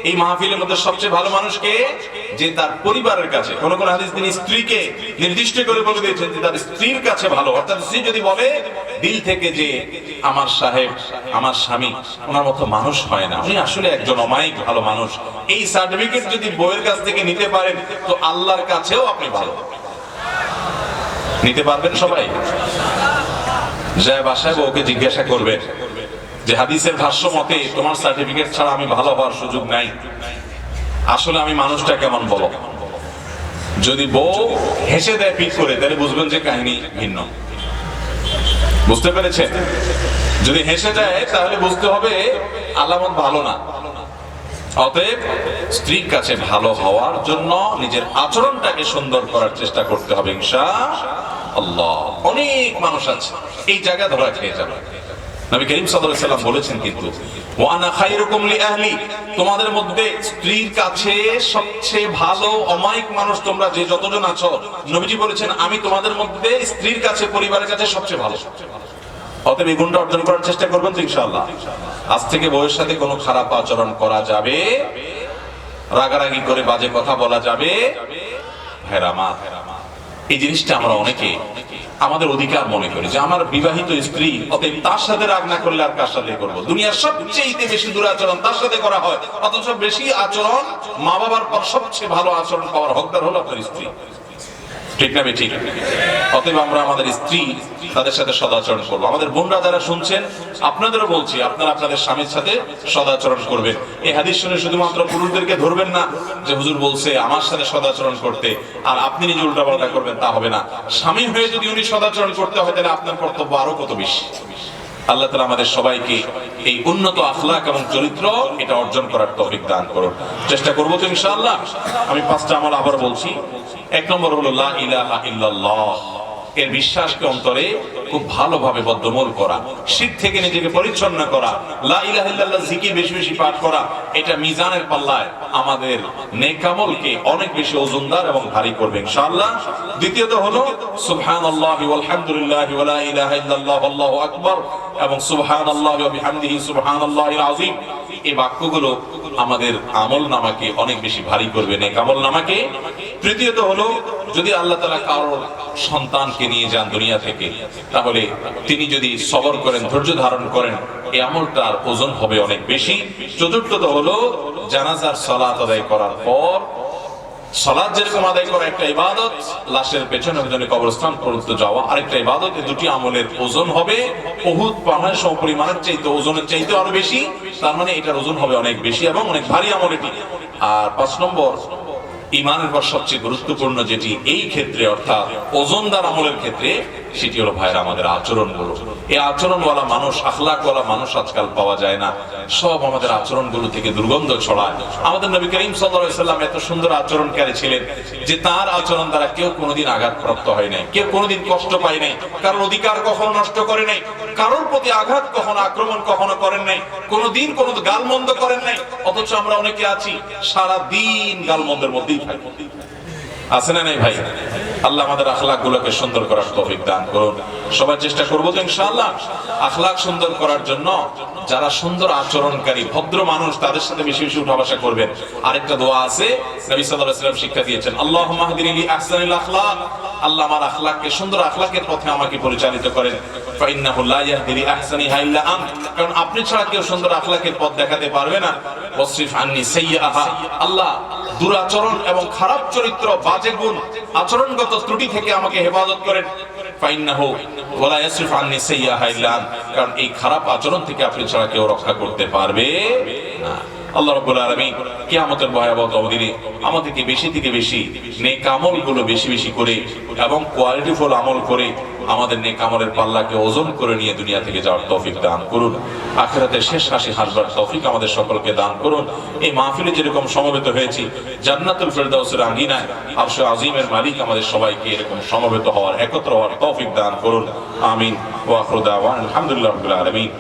এই মাহফিলের মধ্যে সবচেয়ে ভালো মানুষ কে? যে তার পরিবারের কাছে। কোন কোন হাদিস তিনি স্ত্রীকে নির্দিষ্ট করে বলে দিয়েছেন যে তার স্ত্রীর কাছে ভালো। অর্থাৎ স্ত্রী যদি বলে দিল থেকে যে আমার সাহেব, আমার স্বামী ওনার মতো মানুষ হয় না, উনি আসলে একজন অমায়িক ভালো মানুষ, এই সার্টিফিকেট যদি বউয়ের কাছ থেকে নিতে পারেন তো আল্লাহর কাছেও আপনি ভালো নিতে পারবেন। সবাই যায় বাসায় বউকে জিজ্ঞাসা করবেন যে হাদিসের ভাষ্য মতে তোমার সার্টিফিকেট ছাড়া আমি ভালো হওয়ার সুযোগ নাই, আসলে আমি মানুষটা কেমন বলো। যদি বউ হেসে দেয় পিট করে, তাহলে বুঝবেন যে কাহিনী ভিন্ন। বুঝতে পেরেছেন? যদি হেসে দেয় তাহলে বুঝতে হবে আলামত ভালো না। অতএব স্ত্রীর কাছে ভালো হওয়ার জন্য নিজের আচরণটাকে সুন্দর করার চেষ্টা করতে হবে ইনশাআল্লাহ। অনেক মানুষ আছে এই জায়গা ধরা খেয়ে যাবে। নবী করিম সাল্লাল্লাহু আলাইহি ওয়াসাল্লাম বলেছেন কিন্তু ওয়া আনা খায়রুকুম লিআহলি, তোমাদের মধ্যে স্ত্রীর কাছে সবচেয়ে ভালো অমায়িক মানুষ তোমরা যে যতজন আছো, নবীজি বলেছেন আমি তোমাদের মধ্যে স্ত্রীর কাছে, পরিবারের কাছে সবচেয়ে ভালো। অতএব এই গুণটা অর্জন করার চেষ্টা করবেন তো ইনশাআল্লাহ। আজ থেকে বউয়ের সাথে কোনো খারাপ আচরণ করা যাবে, রাগারাগি করে বাজে কথা বলা যাবে ভাইরা আমার। এই জিনিসটা আমরা অনেকে আমাদের অধিকার মনে করি যে আমার বিবাহিত স্ত্রী, অতএব তার সাথে রাগ না করলে আর কার সাথে করবো। দুনিয়ার সবচেয়ে বেশি দুরাচরণ তার সাথে করা হয়, অথচ বেশি আচরণ মা বাবার পর সবচেয়ে ভালো আচরণ পাওয়ার হকদার হলো আপনার স্ত্রী। ঠিক না ঠিক? অতএব আমরা আমাদের স্ত্রী তাদের সাথে সদাচরণ করবো। আমাদের বোনরা যারা শুনছেন, আপনাদেরও বলছি, আপনারা আপনাদের স্বামীর সাথে সদাচরণ করবেন। এই হাদিস শুনে শুধুমাত্র পুরুষদেরকে ধরবেন না যে হুজুর বলছে আমার সাথে সদাচরণ করতে, আর আপনি নিজে উল্টাপাল্টা করবেন, তা হবে না। স্বামী হয়ে যদি উনি সদাচরণ করতে হয়, তাহলে আপনার কর্তব্য আরো কত বেশি। আল্লাহ তাআলা আমাদের সবাইকে এই উন্নত আখলাক এবং চরিত্র এটা অর্জন করার তৌফিক দান করুন। চেষ্টা করবো তো ইনশাআল্লাহ। আমি 5টা আমল আবার বলছি। 1 নম্বর হলো লা ইলাহা ইল্লাল্লাহ, এর বিশ্বাসকে অন্তরে খুব ভালোভাবে বদ্ধমূল করা, শিরক থেকে নিজেকে পরিচ্ছন্ন করা। লা ইলাহা ইল্লাল্লাহ জিকির বেশি বেশি পাঠ করা, এটা মিজানের পাল্লায় আমাদের নেক আমলকে অনেক বেশি ওজনদার এবং ভারী করবে ইনশাআল্লাহ। দ্বিতীয়ত হলো সুবহানাল্লাহি ওয়াল হামদুলিল্লাহি ওয়া লা ইলাহা ইল্লাল্লাহ আল্লাহু আকবার এবং সুবহানাল্লাহি ওয়া বিহামদিহি সুবহানাল্লাহিল আযীম। এই বাক্যগুলো আমাদের আমল নামাকে অনেক বেশি ভারী করবে, নেক আমল নামাকে। তৃতীয়ত হলো যদি আল্লাহ তাআলা কারোর সন্তানকে নিয়ে যান দুনিয়া থেকে, তাহলে তিনি যদি সবর করেন, ধৈর্য ধারণ করেন, এই আমলটার ওজন হবে অনেক বেশি। চতুর্থত হলো জানাজার সালাত আদায় করার পর, সালাত যেরকম আদায় করা একটা ইবাদত, লাশের পেছনে পেছনে কবরস্থান পর্যন্ত যাওয়া আরেকটা ইবাদত। এই দুটি আমলের ওজন হবে উহুদ পাহাড়ের সমপরিমাণের চাইতে, ওজনের চাইতে আরো বেশি। তার মানে এটার ওজন হবে অনেক বেশি এবং অনেক ভারী আমল এটি। আর 5 নম্বর, ইমানের পর সবচেয়ে গুরুত্বপূর্ণ যেটি এই ক্ষেত্রে, অর্থাৎ ওজনদার আমলের ক্ষেত্রে, সেটি হলো ভাইরা আমাদের আচরণগুলো। এই আচরণওয়ালা মানুষ, আখলাকওয়ালা মানুষ আজকাল পাওয়া যায় না। সব আমাদের আচরণগুলো থেকে দুর্গন্ধ ছড়ায়। আমাদের নবী করিম সাল্লাল্লাহু আলাইহি সাল্লাম এত সুন্দর আচরণকারী ছিলেন যে তার আচরণ দ্বারা কেউ কোনোদিন আঘাতপ্রাপ্ত হয় নাই, কেউ কোনোদিন কষ্ট পায় নাই, কারোর অধিকার কখনো নষ্ট করে নাই, কারোর প্রতি আঘাত কখনো, আক্রমণ কখনো করেন নাই, কোনোদিন কোনো গালমন্দ করেন নাই। অথচ আমরা অনেকে আছি সারা দিন গালমন্দের মধ্যেই থাকি। আছে না নাই ভাই? আল্লাহ আমাদের আখলাক গুলোকে সুন্দর করার তৌফিক দান করুন। সবাই চেষ্টা করবো তো ইনশাআল্লাহ আখলাক সুন্দর করার জন্য। যারা সুন্দর আচরণকারী ভদ্র মানুষ, তাদের সাথে বেশি বেশি উঠা বসা করবেন। আরেকটা দোয়া আছে, নবী সাল্লাল্লাহু আলাইহি ওয়াসাল্লাম শিক্ষা দিয়েছেন, আল্লাহুম্মা হদিনি লি আহসানিল আখলাক, আল্লাহ আমার আখলাককে, সুন্দর আখলাকের পথে আমাকে পরিচালিত করেন। ফাইন্নাহু লা ইয়াহদি লি আহসানিহা ইল্লা আন্ত, কারণ আপনি ছাড়া কেউ সুন্দর আখলাকের পথ দেখাতে পারবে না। ওয়াসরিফ আন্নি সাইয়্যাহা, আল্লাহ দুরাচরণ এবং খারাপ চরিত্র, বাজে গুণ, আচরণগত ত্রুটি থেকে আমাকে হেফাজত করেন। ফাইন্নাহু ওয়া লা ইয়াসরিফ আন্নি সাইয়্যাহা ইল্লা আন্ত, কারণ এই খারাপ আচরণ থেকে আপনি ছাড়া কেউ রক্ষা করতে পারবে না। আল্লাহ রাব্বুল আলামিন কিয়ামতের ভয়াবহ দিনে আমাদেরকে বেশি থেকে বেশি নেক আমলগুলো বেশি বেশি করে এবং কোয়ালিটিফুল আমল করে আমাদের নেক আমলের পাল্লাকে ওজন করে নিয়ে দুনিয়া থেকে যাওয়ার তৌফিক দান করুন। আখিরাতে শেষ হাসি হাসবার তৌফিক আমাদের সকলকে দান করুন। এই মাহফিলে যেরকম সমবেত হয়েছি, জান্নাতুল ফেরদাউসের আঙ্গিনায় আরশে আজিমের মালিক আমাদের সবাইকে এরকম সমবেত হওয়ার, একত্র হওয়ার তৌফিক দান করুন। আমিন। ওয়া আখিরু দাওয়ানা আলহামদুলিল্লাহি রাব্বিল আলামিন।